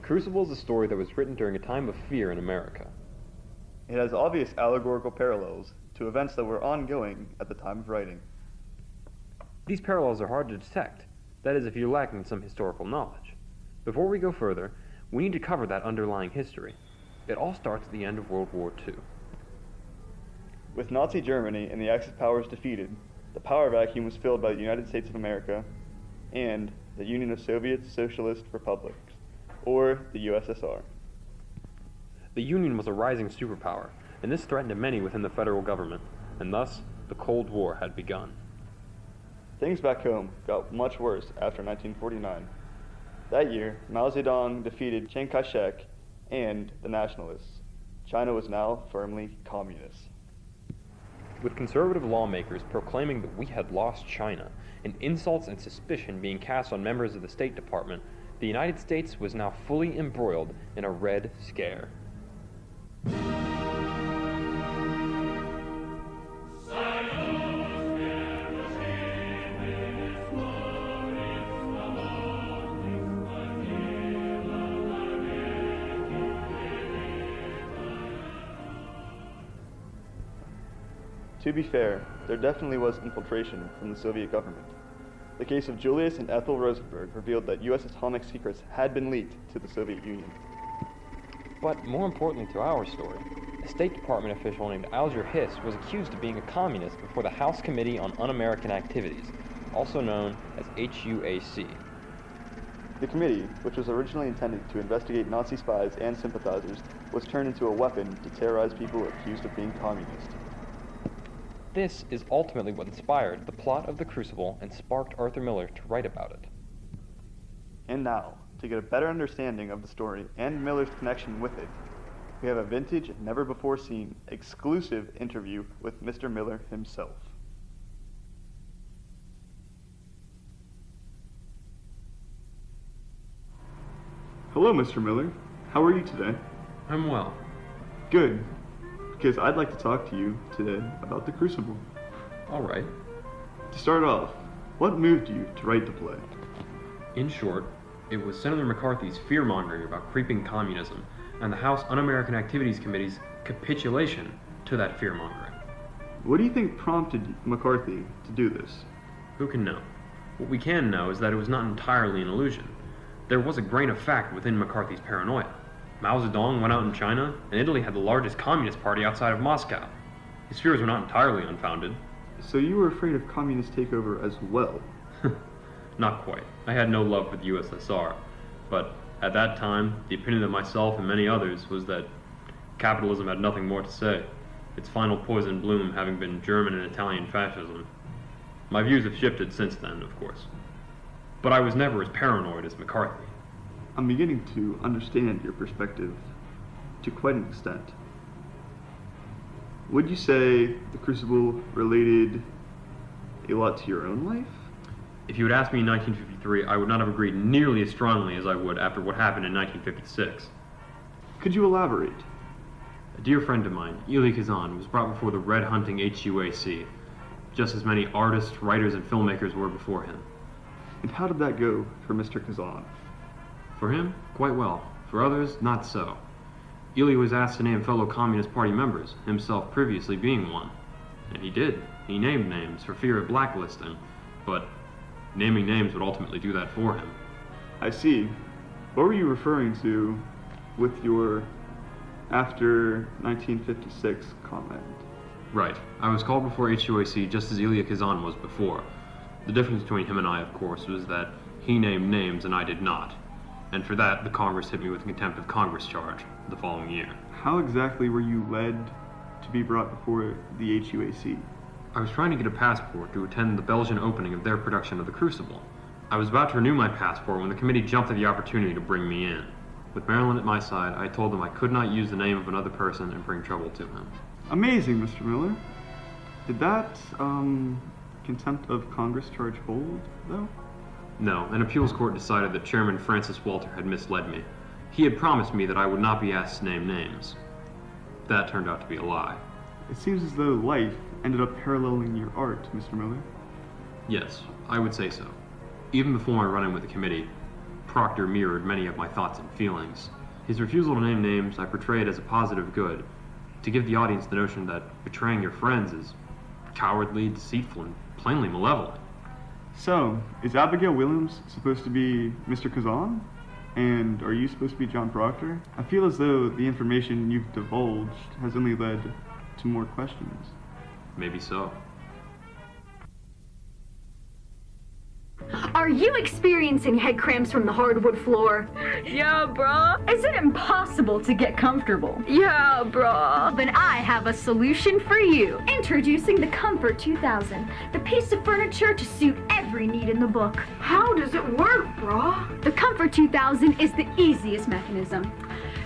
Crucible is a story that was written during a time of fear in America. It has obvious allegorical parallels to events that were ongoing at the time of writing. These parallels are hard to detect, that is if you're lacking some historical knowledge. Before we go further, we need to cover that underlying history. It all starts at the end of World War II. With Nazi Germany and the Axis powers defeated, the power vacuum was filled by the United States of America and the Union of Soviet Socialist Republics, or the USSR. The Union was a rising superpower, and this threatened many within the federal government, and thus, the Cold War had begun. Things back home got much worse after 1949. That year, Mao Zedong defeated Chiang Kai-shek and the Nationalists. China was now firmly communist. With conservative lawmakers proclaiming that we had lost China, and insults and suspicion being cast on members of the State Department, the United States was now fully embroiled in a Red Scare. To be fair, there definitely was infiltration from the Soviet government. The case of Julius and Ethel Rosenberg revealed that U.S. atomic secrets had been leaked to the Soviet Union. But more importantly to our story, a State Department official named Alger Hiss was accused of being a communist before the House Committee on Un-American Activities, also known as HUAC. The committee, which was originally intended to investigate Nazi spies and sympathizers, was turned into a weapon to terrorize people accused of being communist. This is ultimately what inspired the plot of The Crucible and sparked Arthur Miller to write about it. And now, to get a better understanding of the story and Miller's connection with it, we have a vintage, never-before-seen, exclusive interview with Mr. Miller himself. Hello, Mr. Miller. How are you today? I'm well. Good, because I'd like to talk to you today about The Crucible. All right. To start off, what moved you to write the play? In short, it was Senator McCarthy's fear-mongering about creeping communism and the House Un-American Activities Committee's capitulation to that fear-mongering. What do you think prompted McCarthy to do this? Who can know? What we can know is that it was not entirely an illusion. There was a grain of fact within McCarthy's paranoia. Mao Zedong went out in China, and Italy had the largest communist party outside of Moscow. His fears were not entirely unfounded. So you were afraid of communist takeover as well? Not quite. I had no love for the USSR, but at that time, the opinion of myself and many others was that capitalism had nothing more to say, its final poison bloom having been German and Italian fascism. My views have shifted since then, of course. But I was never as paranoid as McCarthy. I'm beginning to understand your perspective to quite an extent. Would you say The Crucible related a lot to your own life? If you had asked me in 1953, I would not have agreed nearly as strongly as I would after what happened in 1956. Could you elaborate? A dear friend of mine, Hailey Lusk, was brought before the Red Hunting HUAC, just as many artists, writers, and filmmakers were before him. And how did that go for Mr. Kazan? For him, quite well. For others, not so. Hailey was asked to name fellow Communist Party members, himself previously being one. And he did. He named names for fear of blacklisting, but naming names would ultimately do that for him. I see. What were you referring to with your after 1956 comment? Right. I was called before HUAC just as Hailey Lusk was before. The difference between him and I, of course, was that he named names and I did not. And for that, the Congress hit me with a contempt of Congress charge the following year. How exactly were you led to be brought before the HUAC? I was trying to get a passport to attend the Belgian opening of their production of The Crucible. I was about to renew my passport when the committee jumped at the opportunity to bring me in. With Marilyn at my side, I told them I could not use the name of another person and bring trouble to him. Amazing, Mr. Miller. Did that, contempt of Congress charge hold, though? No, an appeals court decided that Chairman Francis Walter had misled me. He had promised me that I would not be asked to name names. That turned out to be a lie. It seems as though life ended up paralleling your art, Mr. Miller. Yes, I would say so. Even before my run-in with the committee, Proctor mirrored many of my thoughts and feelings. His refusal to name names I portrayed as a positive good, to give the audience the notion that betraying your friends is cowardly, deceitful, and plainly malevolent. So, is Abigail Williams supposed to be Mr. Kazan? And are you supposed to be John Proctor? I feel as though the information you've divulged has only led to more questions. Maybe so. Are you experiencing head cramps from the hardwood floor? Yeah, bruh. Is it impossible to get comfortable? Yeah, bruh. Then I have a solution for you. Introducing the Comfort 2000, the piece of furniture to suit every need in the book. How does it work, bruh? The Comfort 2000 is the easiest mechanism.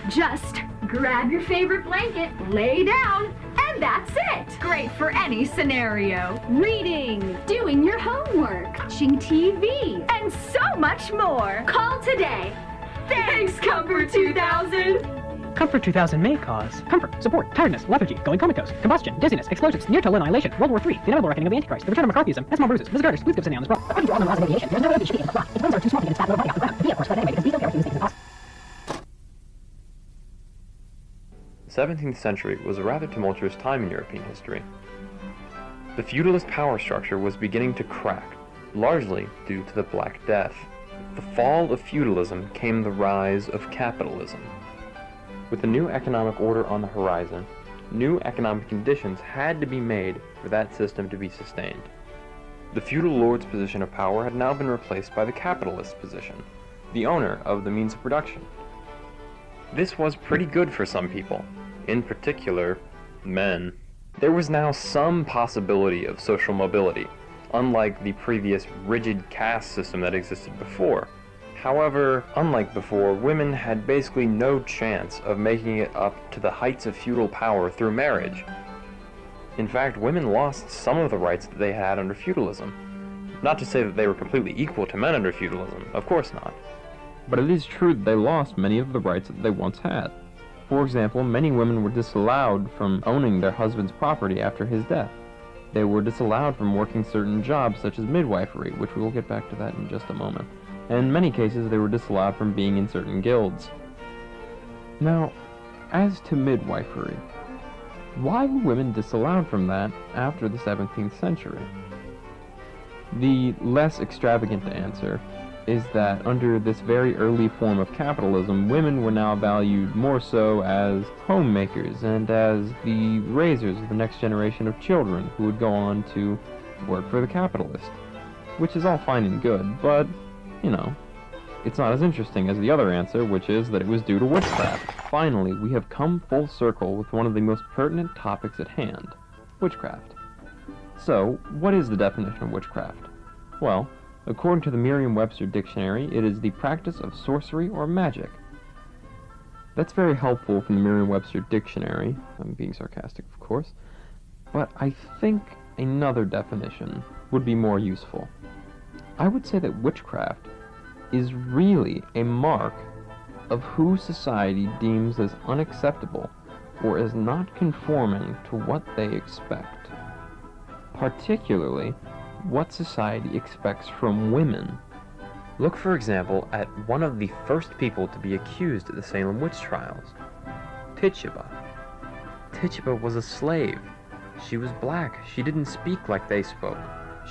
Just grab your favorite blanket, lay down, and that's it. Great for any scenario. Reading, doing your homework, watching TV, and so much more. Call today. Thanks, Comfort 2000. Comfort 2000 may cause comfort, support, tiredness, lethargy, going comatose, combustion, dizziness, explosions, near-total annihilation, World War III, the inevitable reckoning of the Antichrist, the return of McCarthyism, small bruises. Mrs. Gurdish, please give us an on this problem. According to all known laws of aviation, there's no way we should be able to fly. Its wings are too small to get its fat little body off the ground. We, of course, fly anyway because we don't care if these things impossible. The 17th century was a rather tumultuous time in European history. The feudalist power structure was beginning to crack, largely due to the Black Death. With the fall of feudalism came the rise of capitalism. With the new economic order on the horizon, new economic conditions had to be made for that system to be sustained. The feudal lord's position of power had now been replaced by the capitalist's position, the owner of the means of production. This was pretty good for some people, in particular, men. There was now some possibility of social mobility, unlike the previous rigid caste system that existed before. However, unlike before, women had basically no chance of making it up to the heights of feudal power through marriage. In fact, women lost some of the rights that they had under feudalism. Not to say that they were completely equal to men under feudalism, of course not. But it is true that they lost many of the rights that they once had. For example, many women were disallowed from owning their husband's property after his death. They were disallowed from working certain jobs such as midwifery, which we will get back to that in just a moment. And in many cases, they were disallowed from being in certain guilds. Now, as to midwifery, why were women disallowed from that after the 17th century? The less extravagant answer is that under this very early form of capitalism, women were now valued more so as homemakers and as the raisers of the next generation of children who would go on to work for the capitalist. Which is all fine and good, but, you know, it's not as interesting as the other answer, which is that it was due to witchcraft. Finally, we have come full circle with one of the most pertinent topics at hand, witchcraft. So, what is the definition of witchcraft? Well, according to the Merriam-Webster dictionary, it is the practice of sorcery or magic. That's very helpful from the Merriam-Webster dictionary. I'm being sarcastic, of course. But I think another definition would be more useful. I would say that witchcraft is really a mark of who society deems as unacceptable or as not conforming to what they expect. Particularly, what society expects from women. Look, for example, at one of the first people to be accused at the Salem witch trials, Tituba. Tituba was a slave. She was black. She didn't speak like they spoke.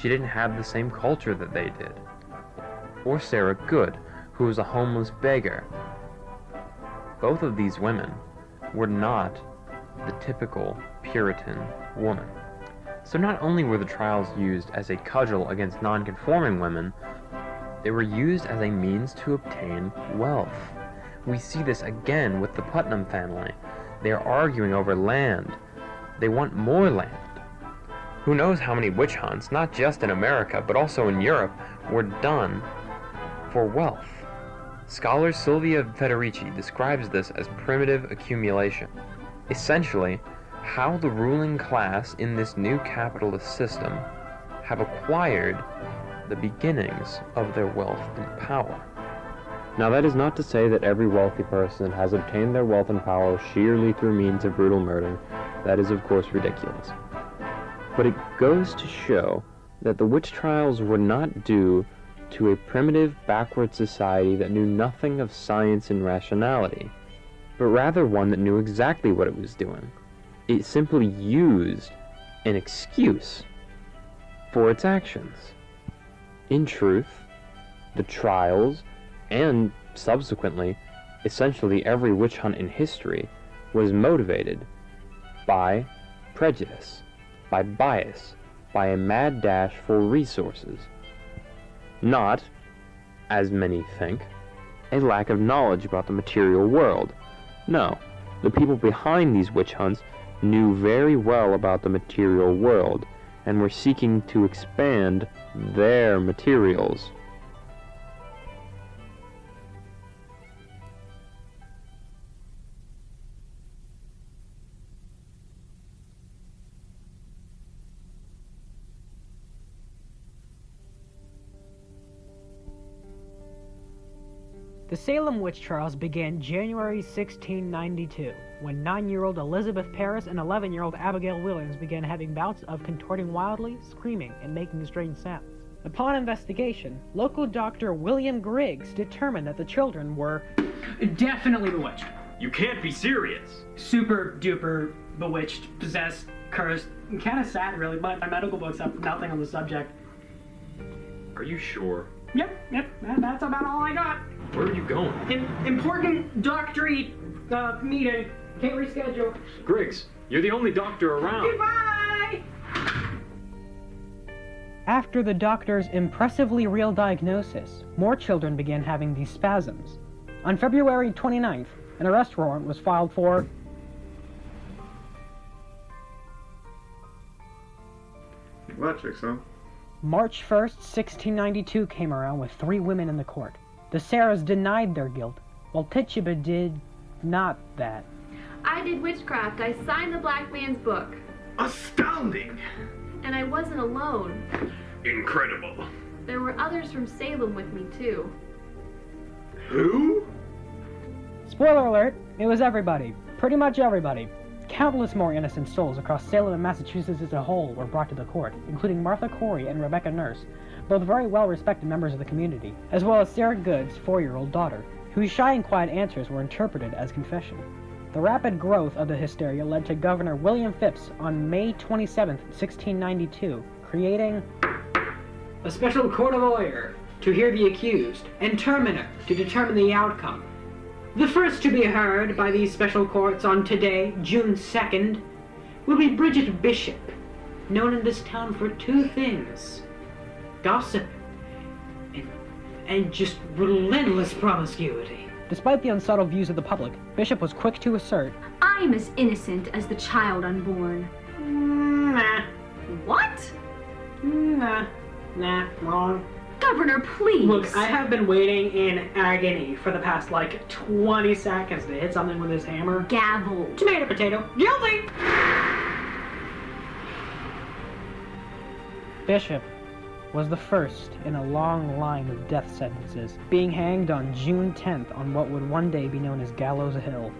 She didn't have the same culture that they did. Or Sarah Good, who was a homeless beggar. Both of these women were not the typical Puritan woman. So not only were the trials used as a cudgel against non-conforming women, they were used as a means to obtain wealth. We see this again with the Putnam family. They are arguing over land. They want more land. Who knows how many witch hunts, not just in America, but also in Europe, were done for wealth. Scholar Silvia Federici describes this as primitive accumulation. Essentially, how the ruling class in this new capitalist system have acquired the beginnings of their wealth and power. Now, that is not to say that every wealthy person has obtained their wealth and power sheerly through means of brutal murder. That is, of course, ridiculous. But it goes to show that the witch trials were not due to a primitive, backward society that knew nothing of science and rationality, but rather one that knew exactly what it was doing. It simply used an excuse for its actions. In truth, the trials, and subsequently, essentially every witch hunt in history, was motivated by prejudice, by bias, by a mad dash for resources. Not, as many think, a lack of knowledge about the material world. No, the people behind these witch hunts knew very well about the material world and were seeking to expand their materials. The Salem witch trials began January 1692, when 9-year-old Elizabeth Parris and 11-year-old Abigail Williams began having bouts of contorting wildly, screaming, and making strange sounds. Upon investigation, local doctor William Griggs determined that the children were definitely bewitched. You can't be serious. Super duper bewitched, possessed, cursed. Kind of sad, really, but my medical books have nothing on the subject. Are you sure? Yep, that's about all I got. Where are you going? Important doctorate meeting. Can't reschedule. Griggs, you're the only doctor around. Goodbye! After the doctor's impressively real diagnosis, more children began having these spasms. On February 29th, an arrest warrant was filed for Well, that checks out. March 1st, 1692 came around with 3 women in the court. The Sarahs denied their guilt, while Tituba did not that. I did witchcraft. I signed the black man's book. Astounding! And I wasn't alone. Incredible. There were others from Salem with me, too. Who? Spoiler alert, it was everybody. Pretty much everybody. Countless more innocent souls across Salem and Massachusetts as a whole were brought to the court, including Martha Corey and Rebecca Nurse, both very well-respected members of the community, as well as Sarah Good's 4-year-old daughter, whose shy and quiet answers were interpreted as confession. The rapid growth of the hysteria led to Governor William Phipps on May 27, 1692, creating a special court of order to hear the accused, and terminer to determine the outcome. The first to be heard by these special courts on today, June 2nd, will be Bridget Bishop, known in this town for 2 things: gossip and just relentless promiscuity. Despite the unsettled views of the public, Bishop was quick to assert, I'm as innocent as the child unborn. Nah, What? nah, wrong. Governor, please. Look, I have been waiting in agony for the past, 20 seconds to hit something with this hammer. Gavel. Tomato, potato, guilty! Bishop was the first in a long line of death sentences, being hanged on June 10th on what would one day be known as Gallows Hill.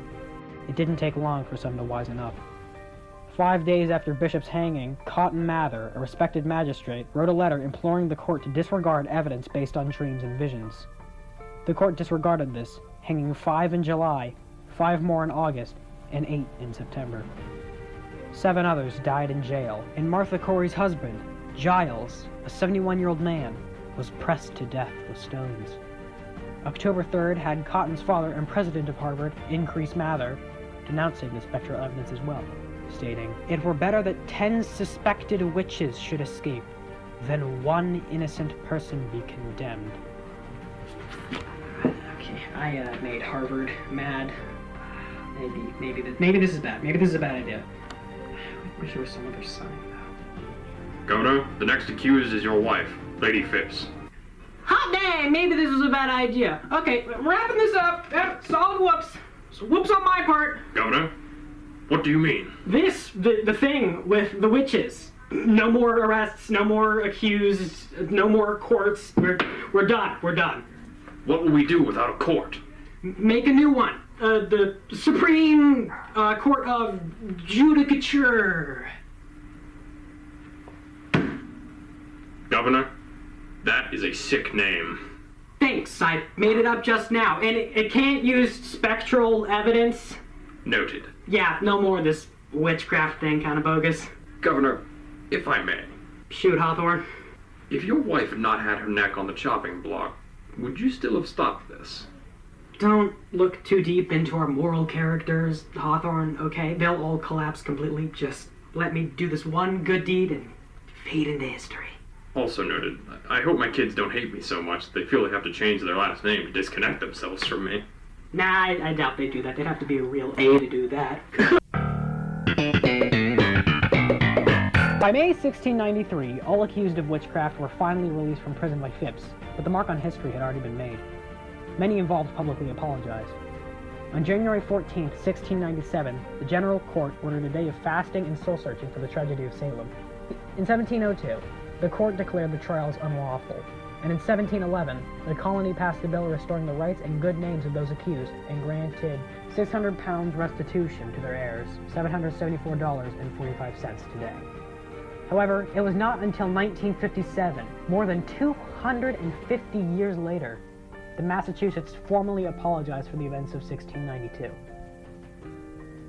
It didn't take long for some to wisen up. 5 days after Bishop's hanging, Cotton Mather, a respected magistrate, wrote a letter imploring the court to disregard evidence based on dreams and visions. The court disregarded this, hanging 5 in July, 5 more in August, and 8 in September. 7 others died in jail, and Martha Corey's husband, Giles, a 71-year-old man, was pressed to death with stones. October 3rd had Cotton's father and president of Harvard, Increase Mather, denouncing the spectral evidence as well, stating, "It were better that 10 suspected witches should escape than 1 innocent person be condemned." Okay, I made Harvard mad. Maybe this is bad. Maybe this is a bad idea. I wish there was some other sign, though. Governor, the next accused is your wife, Lady Phipps. Hot dang! Maybe this was a bad idea. Okay, wrapping this up. Solid whoops. So whoops on my part. Governor, what do you mean? The thing with the witches. No more arrests, no more accused, no more courts. We're done. We're done. What will we do without a court? Make a new one. The Supreme Court of Judicature. Governor, That is a sick name. Thanks, I made it up just now, and it can't use spectral evidence. Noted. Yeah, no more of this witchcraft thing, kind of bogus. Governor, if I may, Shoot, Hawthorne. if your wife had not had her neck on the chopping block, would you still have stopped this? Don't look too deep into our moral characters, Hawthorne, okay? They'll all collapse completely. Just let me do this one good deed and fade into history. Also noted, I hope my kids don't hate me so much that they feel they have to change their last name to disconnect themselves from me. Nah, I doubt they'd do that. They'd have to be a real A to do that. By May 1693, all accused of witchcraft were finally released from prison by Phipps, but the mark on history had already been made. Many involved publicly apologized. On January 14, 1697, the General Court ordered a day of fasting and soul-searching for the tragedy of Salem. In 1702, the court declared the trials unlawful, and in 1711, the colony passed a bill restoring the rights and good names of those accused and granted £600 restitution to their heirs, $774.45 today. However, it was not until 1957, more than 250 years later, that Massachusetts formally apologized for the events of 1692.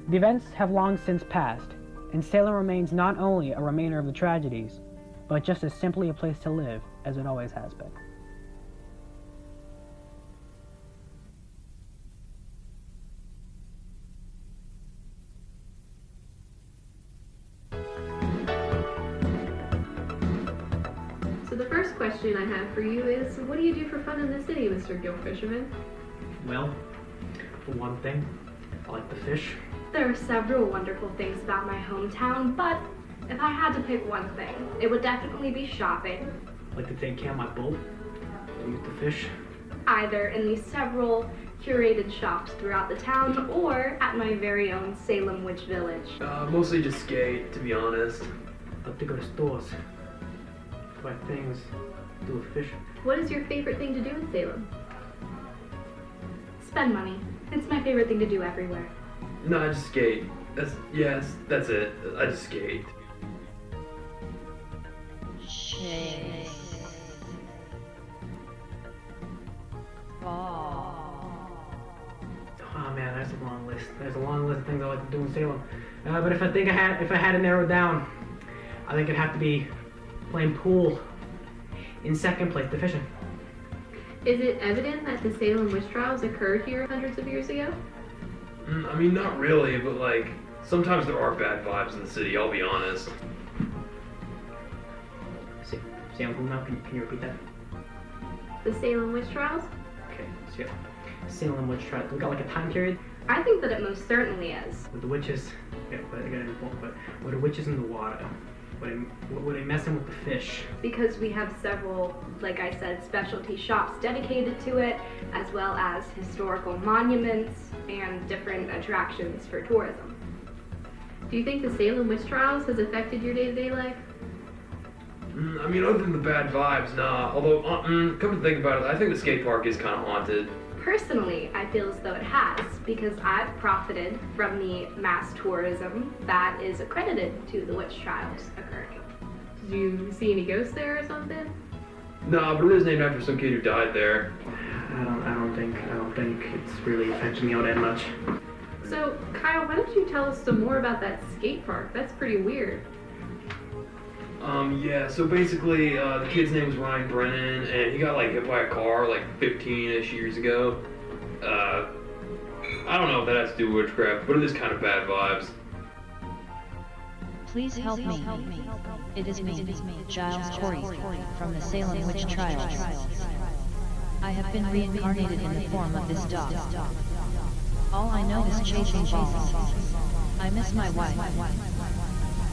The events have long since passed, and Salem remains not only a remainder of the tragedies, but just as simply a place to live as it always has been. So the first question I have for you is, what do you do for fun in the city, Mr. Gilfisherman? Well, for one thing, I like the fish. There are several wonderful things about my hometown, but if I had to pick one thing, it would definitely be shopping. I like to take care of my boat and eat the fish. Either in these several curated shops throughout the town, or at my very own Salem Witch Village. Mostly just skate, to be honest. I like to go to stores, buy things, do a fish. What is your favorite thing to do in Salem? Spend money. It's my favorite thing to do everywhere. No, I just skate. That's it. I just skate. Oh man, that's a long list. There's a long list of things I like to do in Salem. But if I had to narrow it down, I think it'd have to be playing pool. In second place, the fishing. Is it evident that the Salem witch trials occurred here hundreds of years ago? I mean, not really, but like, sometimes there are bad vibes in the city, I'll be honest. Salem, now, can you repeat that? The Salem witch trials? Okay, so Salem witch trials. We got like a time period? I think that it most certainly is. With the witches, yeah, but I got an point, but with the witches in the water, were they messing with the fish? Because we have several, like I said, specialty shops dedicated to it, as well as historical monuments and different attractions for tourism. Do you think the Salem witch trials has affected your day-to-day life? I mean, other than the bad vibes, nah. Although, come to think about it, I think the skate park is kind of haunted. Personally, I feel as though it has, because I've profited from the mass tourism that is accredited to the witch trials occurring. Did you see any ghosts there or something? Nah, but it is named after some kid who died there. I don't think it's really affected me all that much. So, Kyle, why don't you tell us some more about that skate park? That's pretty weird. Yeah, so basically, the kid's name was Ryan Brennan, and he got, like, hit by a car, like, 15-ish years ago. I don't know if that has to do with witchcraft, but it is kind of bad vibes. Please help me. It is me, Giles Corey, from the Salem Witch Trials. I have been reincarnated in the form of this dog. All I know is chasing balls. I miss my wife.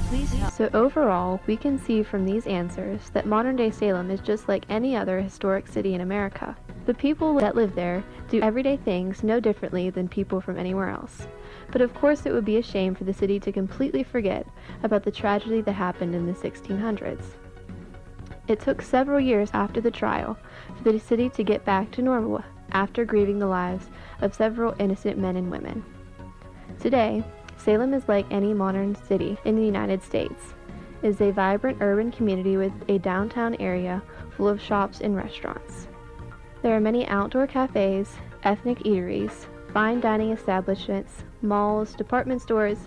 Please help. So overall, we can see from these answers that modern-day Salem is just like any other historic city in America. The people that live there do everyday things no differently than people from anywhere else. But of course it would be a shame for the city to completely forget about the tragedy that happened in the 1600s. It took several years after the trial for the city to get back to normal after grieving the lives of several innocent men and women. Today, Salem is like any modern city in the United States. is a vibrant urban community with a downtown area full of shops and restaurants. There are many outdoor cafes, ethnic eateries, fine dining establishments, malls, department stores,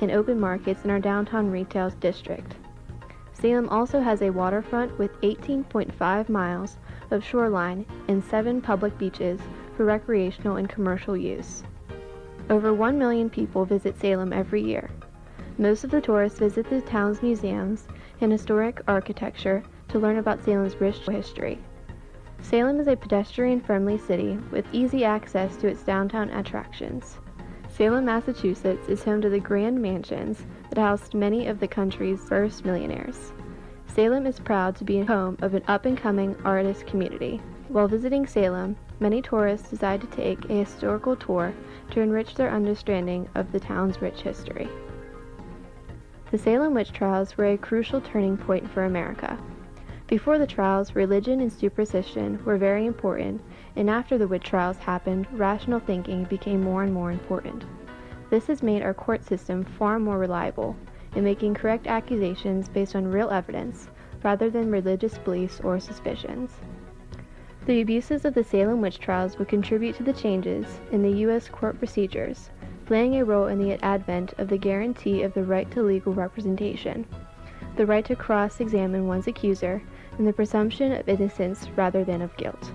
and open markets in our downtown retail district. Salem also has a waterfront with 18.5 miles of shoreline and 7 public beaches for recreational and commercial use. Over 1 million people visit Salem every year. Most of the tourists visit the town's museums and historic architecture to learn about Salem's rich history. Salem is a pedestrian-friendly city with easy access to its downtown attractions. Salem, Massachusetts is home to the grand mansions that housed many of the country's first millionaires. Salem is proud to be home of an up-and-coming artist community. While visiting Salem, many tourists decide to take a historical tour to enrich their understanding of the town's rich history. The Salem witch trials were a crucial turning point for America. Before the trials, religion and superstition were very important, and after the witch trials happened, rational thinking became more and more important. This has made our court system far more reliable in making correct accusations based on real evidence rather than religious beliefs or suspicions. The abuses of the Salem witch trials would contribute to the changes in the U.S. court procedures, playing a role in the advent of the guarantee of the right to legal representation, the right to cross-examine one's accuser, and the presumption of innocence rather than of guilt.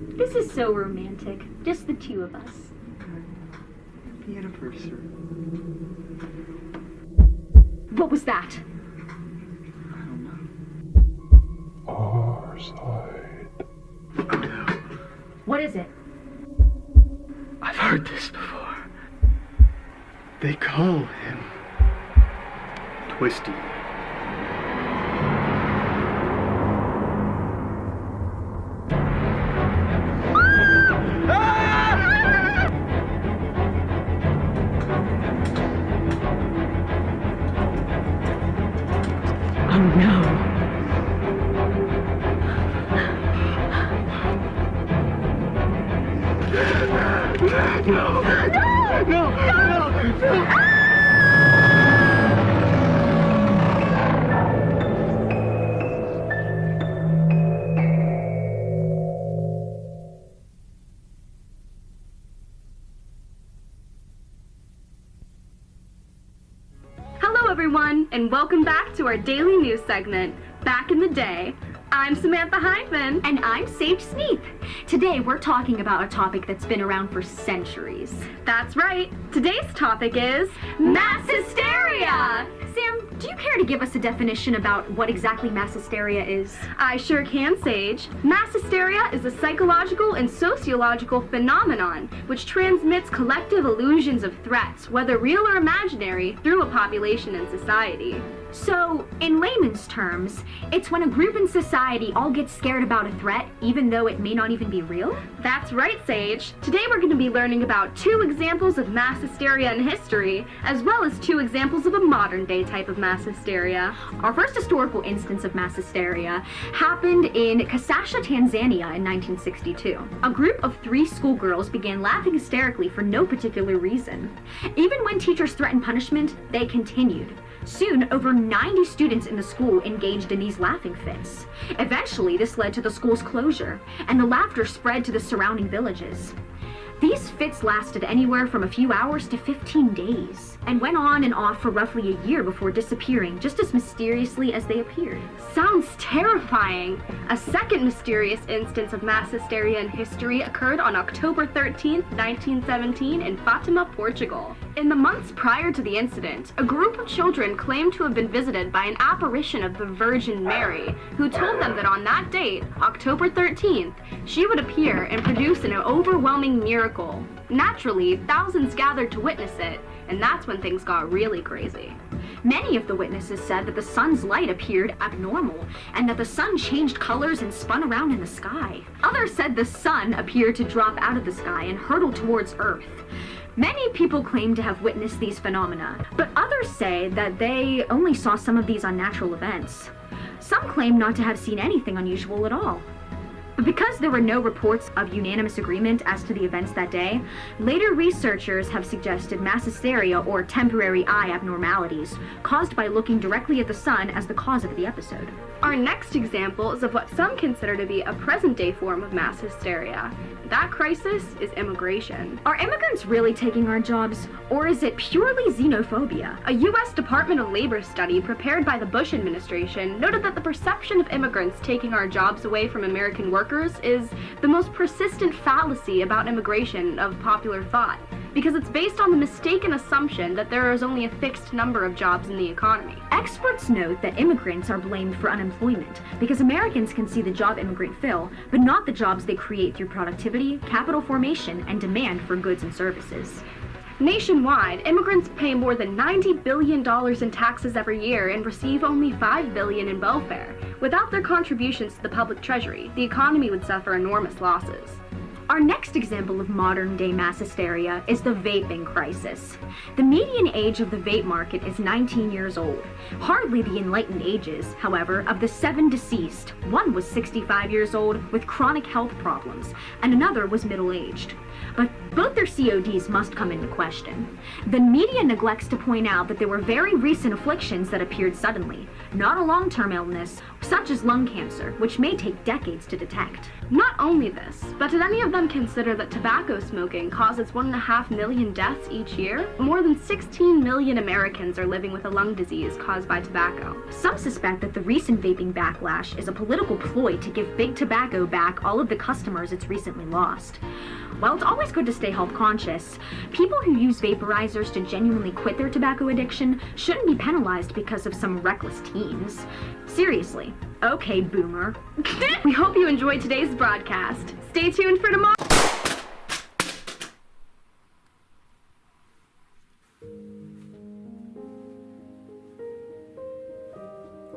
This is so romantic. Just the two of us. The anniversary. What was that? I don't know. Our side. What is it? I've heard this before. They call him Twisty. Oh no. Hello everyone, and welcome back to our daily news segment, Back in the Day. I'm Samantha Hindman. And I'm Sage Sneith. Today we're talking about a topic that's been around for centuries. That's right. Today's topic is Mass hysteria! Sam, do you care to give us a definition about what exactly mass hysteria is? I sure can, Sage. Mass hysteria is a psychological and sociological phenomenon which transmits collective illusions of threats, whether real or imaginary, through a population and society. So, in layman's terms, it's when a group in society all gets scared about a threat, even though it may not even be real? That's right, Sage. Today we're going to be learning about 2 examples of mass hysteria in history, as well as 2 examples of a modern-day type of mass hysteria. Our first historical instance of mass hysteria happened in Kasasha, Tanzania in 1962. A group of 3 schoolgirls began laughing hysterically for no particular reason. Even when teachers threatened punishment, they continued. Soon, over 90 students in the school engaged in these laughing fits. Eventually, this led to the school's closure, and the laughter spread to the surrounding villages. These fits lasted anywhere from a few hours to 15 days, and went on and off for roughly a year before disappearing just as mysteriously as they appeared. Sounds terrifying. A second mysterious instance of mass hysteria in history occurred on October 13th, 1917 in Fatima, Portugal. In the months prior to the incident, a group of children claimed to have been visited by an apparition of the Virgin Mary, who told them that on that date, October 13th, she would appear and produce an overwhelming miracle. Naturally, thousands gathered to witness it, and that's when things got really crazy. Many of the witnesses said that the sun's light appeared abnormal, and that the sun changed colors and spun around in the sky. Others said the sun appeared to drop out of the sky and hurtle towards Earth. Many people claim to have witnessed these phenomena, but others say that they only saw some of these unnatural events. Some claim not to have seen anything unusual at all. But because there were no reports of unanimous agreement as to the events that day, later researchers have suggested mass hysteria or temporary eye abnormalities caused by looking directly at the sun as the cause of the episode. Our next example is of what some consider to be a present-day form of mass hysteria. That crisis is immigration. Are immigrants really taking our jobs, or is it purely xenophobia? A U.S. Department of Labor study prepared by the Bush administration noted that the perception of immigrants taking our jobs away from American workers is the most persistent fallacy about immigration of popular thought, because it's based on the mistaken assumption that there is only a fixed number of jobs in the economy. Experts note that immigrants are blamed for unemployment because Americans can see the job immigrants fill, but not the jobs they create through productivity, capital formation, and demand for goods and services. Nationwide, immigrants pay more than $90 billion in taxes every year and receive only $5 billion in welfare. Without their contributions to the public treasury, the economy would suffer enormous losses. Our next example of modern-day mass hysteria is the vaping crisis. The median age of the vape market is 19 years old. Hardly the enlightened ages, however, of the 7 deceased. One was 65 years old with chronic health problems, and another was middle-aged. But both their CODs must come into question. The media neglects to point out that there were very recent afflictions that appeared suddenly, not a long-term illness, such as lung cancer, which may take decades to detect. Not only this, but did any of them consider that tobacco smoking causes 1.5 million deaths each year? More than 16 million Americans are living with a lung disease caused by tobacco. Some suspect that the recent vaping backlash is a political ploy to give Big Tobacco back all of the customers it's recently lost. While it's always good to stay health conscious, people who use vaporizers to genuinely quit their tobacco addiction shouldn't be penalized because of some reckless teens. Seriously. Okay, boomer. We hope you enjoyed today's broadcast. Stay tuned for tomorrow.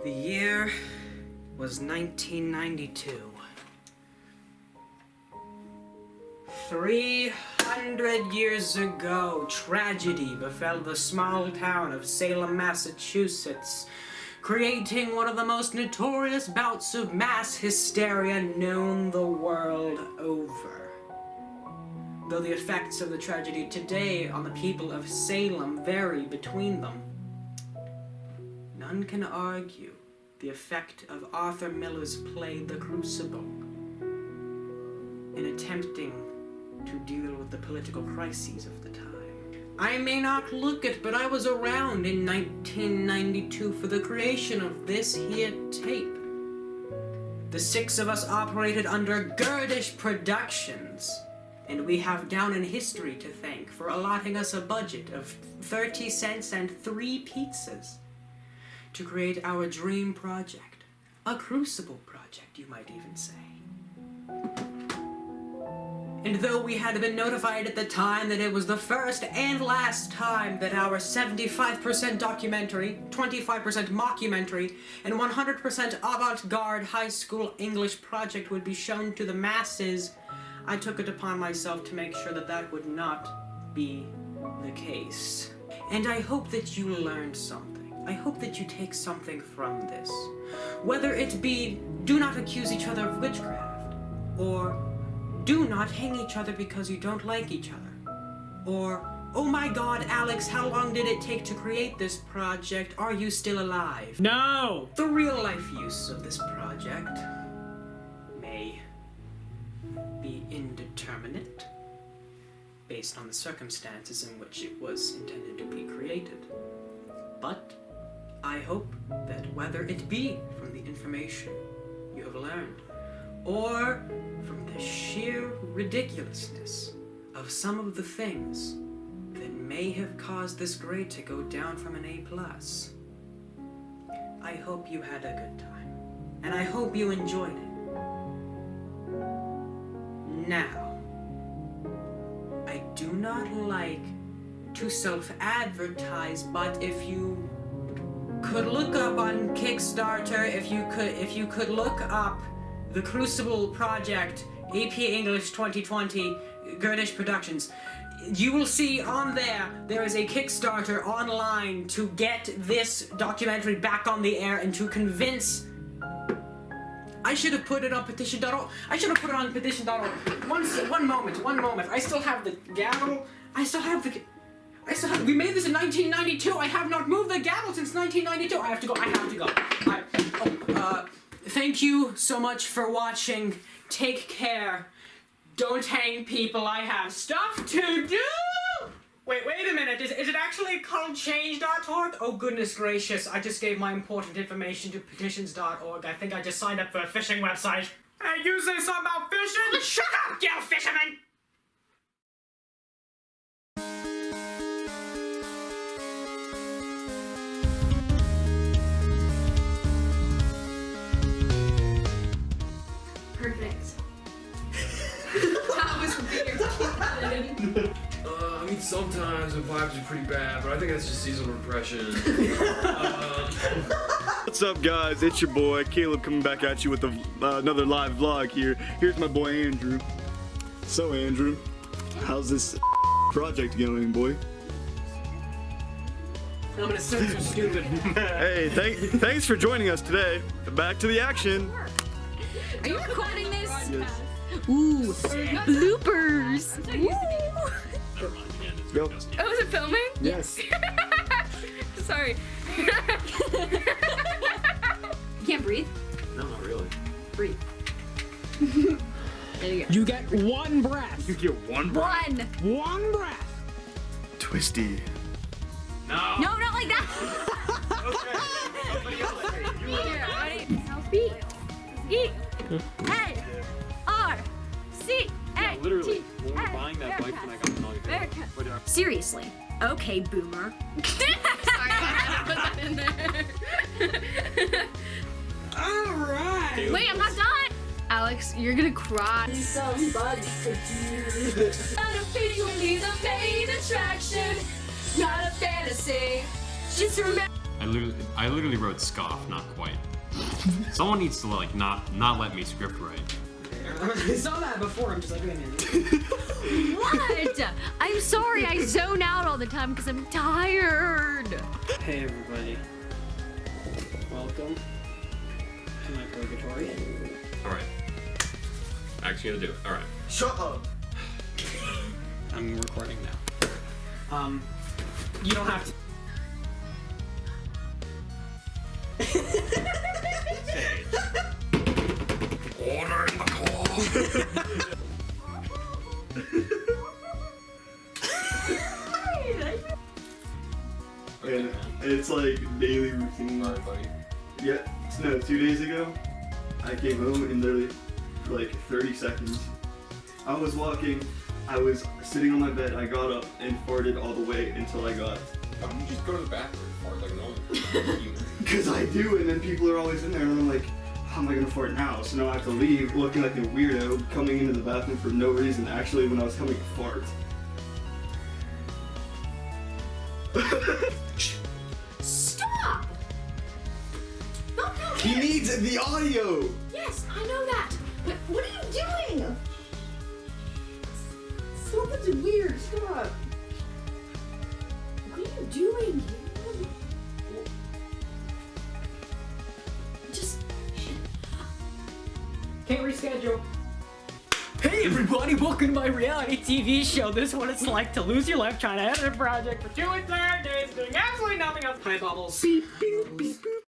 The year was 1992. 300 years ago, tragedy befell the small town of Salem, Massachusetts, creating one of the most notorious bouts of mass hysteria known the world over. Though the effects of the tragedy today on the people of Salem vary between them, none can argue the effect of Arthur Miller's play The Crucible in attempting to deal with the political crises of the time. I may not look it, but I was around in 1992 for the creation of this here tape. The 6 of us operated under Gurdish Productions, and we have Down in History to thank for allotting us a budget of 30 cents and 3 pizzas to create our dream project. A Crucible Project, you might even say. And though we had been notified at the time that it was the first and last time that our 75% documentary, 25% mockumentary, and 100% avant-garde high school English project would be shown to the masses, I took it upon myself to make sure that that would not be the case. And I hope that you learned something. I hope that you take something from this. Whether it be, do not accuse each other of witchcraft, or do not hang each other because you don't like each other. Or, oh my god, Alex, how long did it take to create this project? Are you still alive? No! The real life use of this project may be indeterminate, based on the circumstances in which it was intended to be created. But I hope that whether it be from the information you have learned, or from the sheer ridiculousness of some of the things that may have caused this grade to go down from an A+. I hope you had a good time, and I hope you enjoyed it. Now, I do not like to self-advertise, but if you could look up on Kickstarter, if you could look up The Crucible Project, AP English 2020, Gurdish Productions, you will see on there is a Kickstarter online to get this documentary back on the air and to convince, I should have put it on petition.org. I should have put it on petition.org. One moment. I still have the gavel. We made this in 1992. I have not moved the gavel since 1992. I have to go. Thank you so much for watching. Take care. Don't hang people. I have stuff to do. Wait a minute. Is it actually called change.org? Oh, goodness gracious. I just gave my important information to petitions.org. I think I just signed up for a fishing website. Hey, you say something about fishing? Shut up, you fisherman! Perfect. That was weird. I mean, sometimes the vibes are pretty bad, but I think that's just seasonal depression. What's up, guys? It's your boy Caleb coming back at you with another live vlog here. Here's my boy Andrew. So Andrew, how's this project going, boy? I'm gonna say you're stupid. Hey, thanks for joining us today. Back to the action. Are you recording this? Yes. Ooh, bloopers. Go. Oh, is it filming? Yes. Sorry. You can't breathe? No, not really. Breathe. There you go. You get one breath. You get one breath. One breath. Twisty. No. No, not like that. Okay. Somebody else. Here, ready? B E A R C A. Literally, when we were buying that bike when I got the America. Seriously. Okay, boomer. Sorry, I had to put that in there. Alright. Wait, I'm not done. Alex, you're gonna cry. Somebody could do. Not officially the main attraction. Not a fantasy. Just remember. I literally wrote scoff, not quite. Someone needs to like not let me script write. I saw that before. I'm just like, wait a minute. What? I'm sorry, I zone out all the time because I'm tired. Hey everybody. Welcome to my purgatory. Alright. Actually gonna do it. Alright. Shut up. I'm recording now. You don't have to. Order in the call. Okay, it's like daily routine. Alright, buddy. Yeah, no, 2 days ago, I came home and literally, for like 30 seconds, I was walking, I was sitting on my bed, I got up and farted all the way until I got. Why don't you just go to the bathroom and fart like normal human? Because I do, and then people are always in there, and I'm like, how am I gonna fart now? So now I have to leave looking like a weirdo, coming into the bathroom for no reason, actually when I was coming to fart. Stop! No. He needs the audio! Yes, I know that. But what are you doing? Something's weird. Stop. What are you doing? Just. Can't reschedule. Hey everybody, welcome to my reality TV show. This is what it's like to lose your life trying to edit a project for 2 entire days doing absolutely nothing else. Hi, Bubbles. Beep, beep, beep, beep.